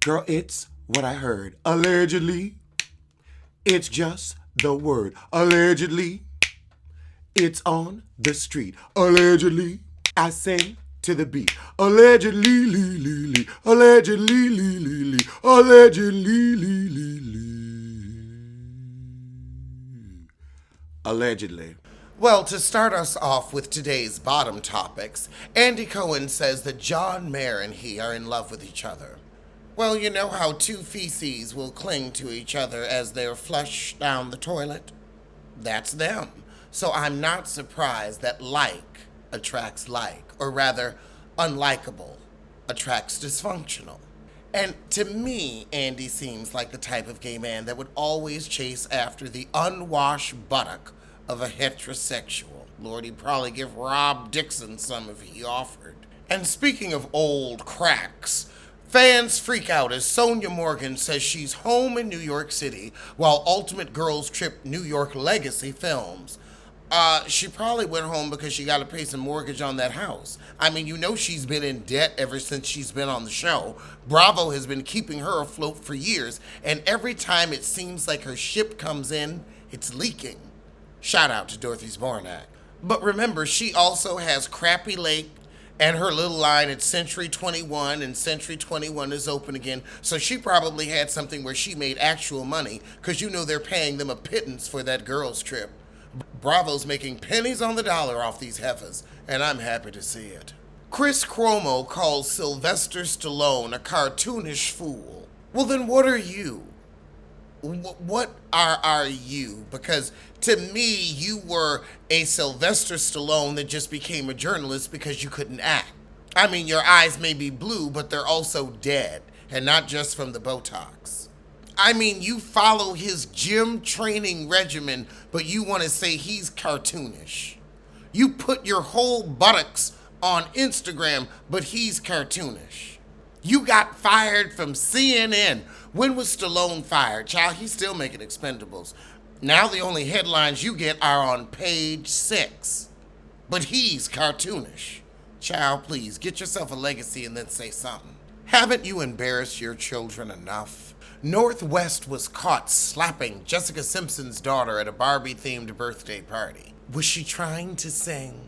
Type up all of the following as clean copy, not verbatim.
Girl, it's what I heard. Allegedly, it's just the word. Allegedly, it's on the street. Allegedly, I sing to the beat. Allegedly, lee, lee, lee. Allegedly, lee, lee, lee. Allegedly, lee, lee, lee. Allegedly. Well, to start us off with today's bottom topics, Andy Cohen says that John Mayer and he are in love with each other. Well, you know how two feces will cling to each other as they're flushed down the toilet? That's them. So I'm not surprised that like attracts like, or rather, unlikable attracts dysfunctional. And to me, Andy seems like the type of gay man that would always chase after the unwashed buttock of a heterosexual. Lord, he'd probably give Rob Dixon some if he offered. And speaking of old cracks, fans freak out as Sonia Morgan says she's home in New York City while Ultimate Girls Trip New York Legacy films. She probably went home because she got to pay some mortgage on that house. I mean, you know she's been in debt ever since she's been on the show. Bravo has been keeping her afloat for years, and every time it seems like her ship comes in, it's leaking. Shout out to Dorothy Zbornak. But remember, she also has Crappy Lake and her little line at Century 21, and Century 21 is open again. So she probably had something where she made actual money, because you know they're paying them a pittance for that girls' trip. Bravo's making pennies on the dollar off these heifers, and I'm happy to see it. Chris Cuomo calls Sylvester Stallone a cartoonish fool. Well, then what are you? What are you? Because to me, you were a Sylvester Stallone that just became a journalist because you couldn't act. I mean, your eyes may be blue, but they're also dead, and not just from the Botox. I mean, you follow his gym training regimen, but you want to say he's cartoonish. You put your whole buttocks on Instagram, but he's cartoonish. You got fired from CNN. When was Stallone fired? Child, he's still making Expendables. Now the only headlines you get are on page 6. But he's cartoonish. Child, please, get yourself a legacy and then say something. Haven't you embarrassed your children enough? Northwest was caught slapping Jessica Simpson's daughter at a Barbie-themed birthday party. Was she trying to sing?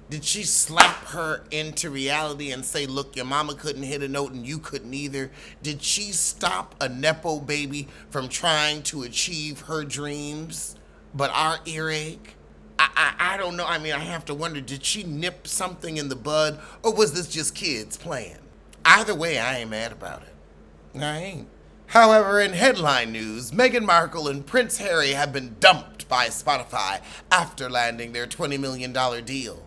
Did she slap her into reality and say, look, your mama couldn't hit a note and you couldn't either? Did she stop a Nepo baby from trying to achieve her dreams, but our earache? I don't know. I mean, I have to wonder, did she nip something in the bud, or was this just kids playing? Either way, I ain't mad about it. I ain't. However, in headline news, Meghan Markle and Prince Harry have been dumped by Spotify after landing their $20 million deal.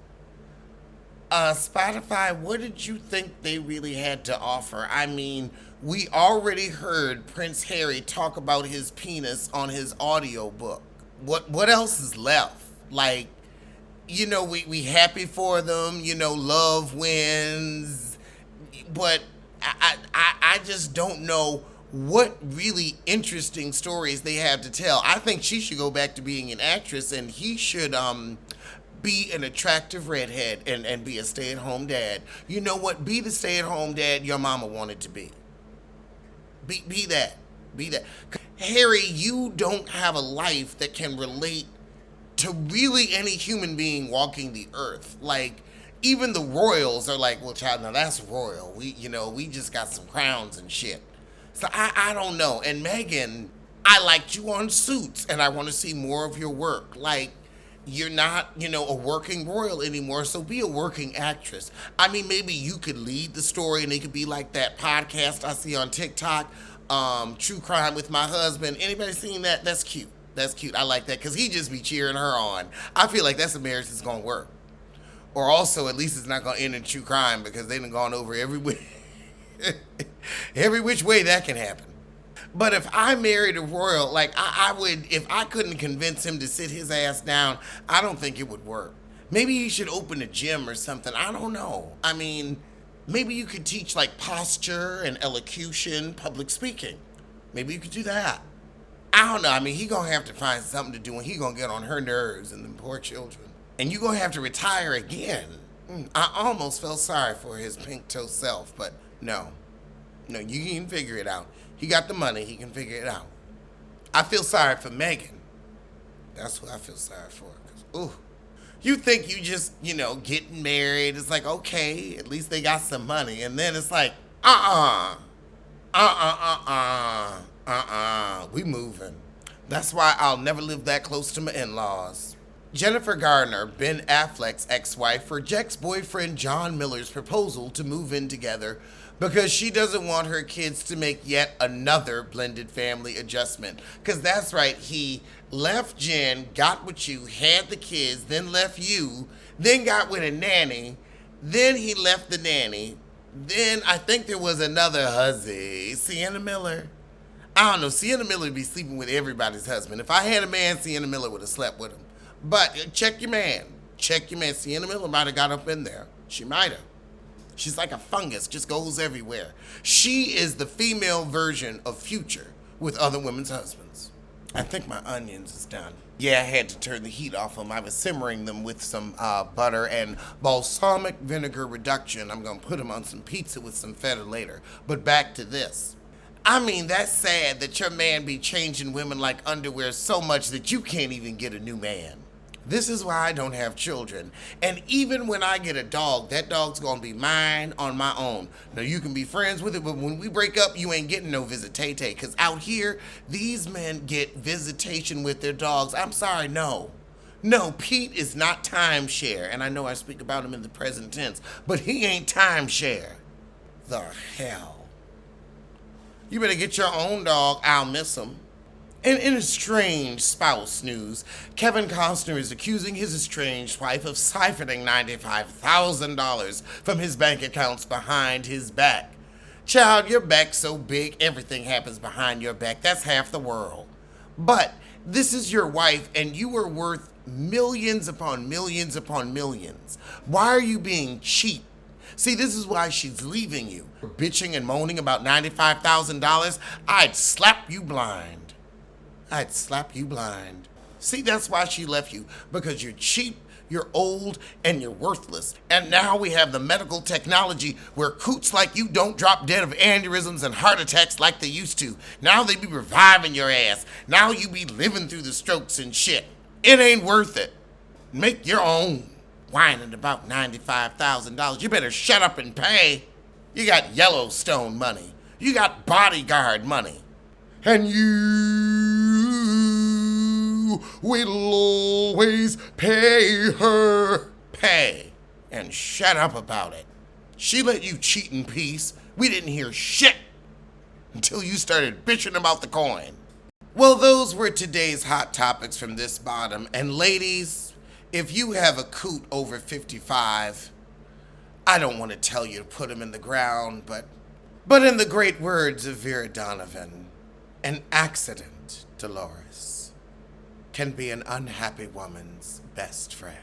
Spotify, what did you think they really had to offer? I mean, we already heard Prince Harry talk about his penis on his audiobook. What else is left? Like, you know, we happy for them, you know, love wins, but I just don't know what really interesting stories they have to tell. I think she should go back to being an actress, and he should be an attractive redhead and be a stay-at-home dad. You know what? Be the stay-at-home dad your mama wanted to be. Be that. Be that. Harry, you don't have a life that can relate to really any human being walking the earth. Like, even the royals are like, well, child, now that's royal. We just got some crowns and shit. So I don't know. And Meghan, I liked you on Suits, and I want to see more of your work. Like, you're not, a working royal anymore, so be a working actress. I mean, maybe you could lead the story, and it could be like that podcast I see on TikTok, True Crime with My Husband. Anybody seen that? That's cute. That's cute. I like that, because he just be cheering her on. I feel like that's a marriage that's going to work. Or also, at least it's not going to end in true crime, because they done gone over every which way that can happen. But if I married a royal, like I would, if I couldn't convince him to sit his ass down, I don't think it would work. Maybe he should open a gym or something. I don't know. I mean, maybe you could teach like posture and elocution, public speaking. Maybe you could do that. I don't know. I mean, he gonna have to find something to do, and he gonna get on her nerves and them poor children. And you gonna have to retire again. I almost felt sorry for his pink toe self, but no. No, you can figure it out. He got the money. He can figure it out. I feel sorry for Megan. That's what I feel sorry for. 'Cause, ooh, you think you just, getting married. It's like, okay, at least they got some money. And then it's like, we moving. That's why I'll never live that close to my in-laws. Jennifer Garner, Ben Affleck's ex-wife, rejects boyfriend John Miller's proposal to move in together because she doesn't want her kids to make yet another blended family adjustment. Because that's right, he left Jen, got with you, had the kids, then left you, then got with a nanny, then he left the nanny, then I think there was another hussy, Sienna Miller. I don't know, Sienna Miller would be sleeping with everybody's husband. If I had a man, Sienna Miller would have slept with him. But check your man. Check your man. Sienna Miller might have got up in there. She might have. She's like a fungus, just goes everywhere. She is the female version of Future with other women's husbands. I think my onions is done. Yeah, I had to turn the heat off them. I was simmering them with some butter and balsamic vinegar reduction. I'm going to put them on some pizza with some feta later. But back to this. I mean, that's sad that your man be changing women like underwear so much that you can't even get a new man. This is why I don't have children. And even when I get a dog, that dog's gonna be mine on my own. Now, you can be friends with it, but when we break up, you ain't getting no visit Tay-Tay. Because out here, these men get visitation with their dogs. I'm sorry, no. No, Pete is not timeshare. And I know I speak about him in the present tense, but he ain't timeshare. The hell? You better get your own dog. I'll miss him. And in estranged spouse news, Kevin Costner is accusing his estranged wife of siphoning $95,000 from his bank accounts behind his back. Child, your back's so big, everything happens behind your back. That's half the world. But this is your wife, and you are worth millions upon millions upon millions. Why are you being cheap? See, this is why she's leaving you. Bitching and moaning about $95,000, I'd slap you blind. I'd slap you blind. See, that's why she left you. Because you're cheap, you're old, and you're worthless. And now we have the medical technology where coots like you don't drop dead of aneurysms and heart attacks like they used to. Now they be reviving your ass. Now you be living through the strokes and shit. It ain't worth it. Make your own. Whining about $95,000. You better shut up and pay. You got Yellowstone money. You got bodyguard money. And you will always pay her. Pay. And shut up about it. She let you cheat in peace. We didn't hear shit until you started bitching about the coin. Well, those were today's hot topics from this bottom. And ladies, if you have a coot over 55, I don't want to tell you to put him in the ground, but in the great words of Vera Donovan, an accident, Dolores, can be an unhappy woman's best friend.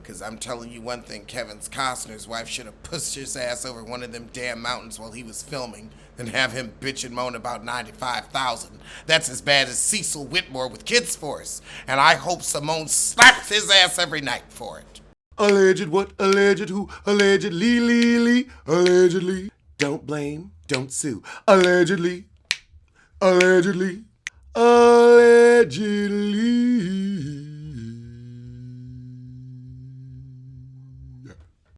Because I'm telling you one thing, Kevin Costner's wife should have pushed his ass over one of them damn mountains while he was filming than have him bitch and moan about 95,000. That's as bad as Cecil Whitmore with Kids Force. And I hope Simone slaps his ass every night for it. Alleged what? Alleged who? Allegedly, allegedly. Don't blame, don't sue. Allegedly, allegedly, allegedly.